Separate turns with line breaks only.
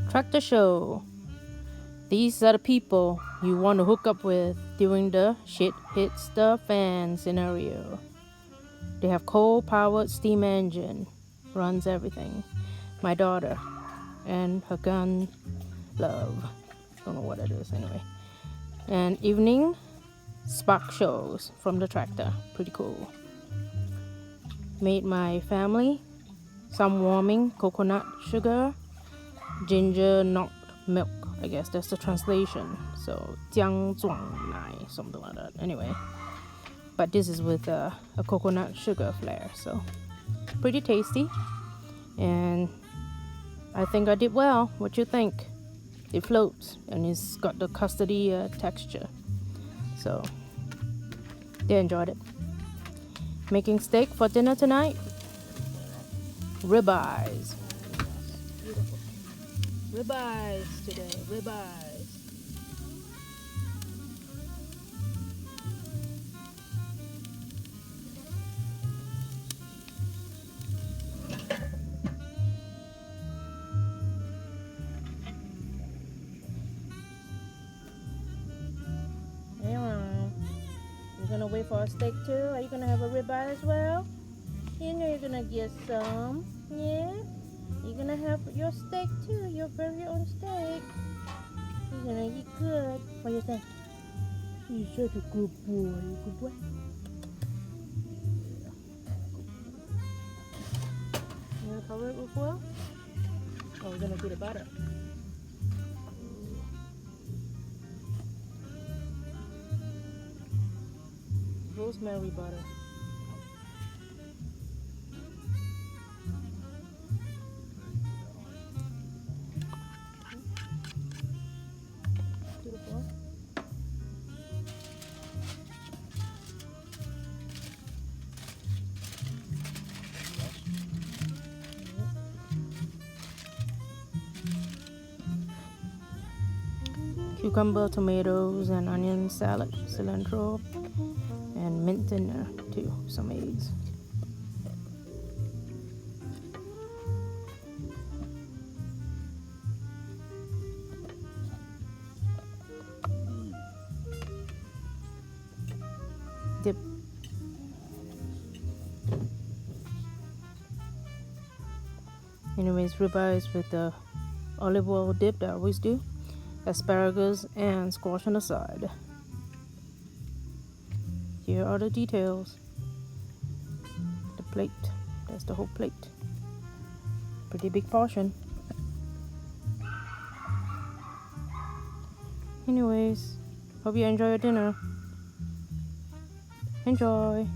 Tractor show. These are the people you want to hook up with during the shit hits the fan scenario. They have coal-powered steam engine, runs everything. My daughter and her gun, love. Don't know what it is anyway. And evening spark shows from the tractor. Pretty cool. Made my family some warming coconut sugar, ginger not milk. I guess that's the translation. So 姜撞奶, something like that. Anyway, but this is with a coconut sugar flair, so pretty tasty. And I think I did well. What you think? It floats and it's got the custody texture. So they enjoyed it. Making steak for dinner tonight. Ribeyes. Beautiful. Ribeyes today. Ribeyes. You're gonna wait for a steak too? Are you gonna have a ribeye as well? You know you're gonna get some. Yeah? You're gonna have your steak too, your very own steak. You're gonna eat good. What do you think? You're such a good boy. Good boy. You gonna cover it with oil? Oh, we're gonna do the butter. Rosemary butter. Beautiful. Cucumber, tomatoes, and onion salad, cilantro, and mint in there too. Some eggs. Dip. Anyways, ribeyes with the olive oil dip that I always do. Asparagus and squash on the side. Here are the details. The plate. That's the whole plate. Pretty big portion. Anyways, hope you enjoy your dinner. Enjoy.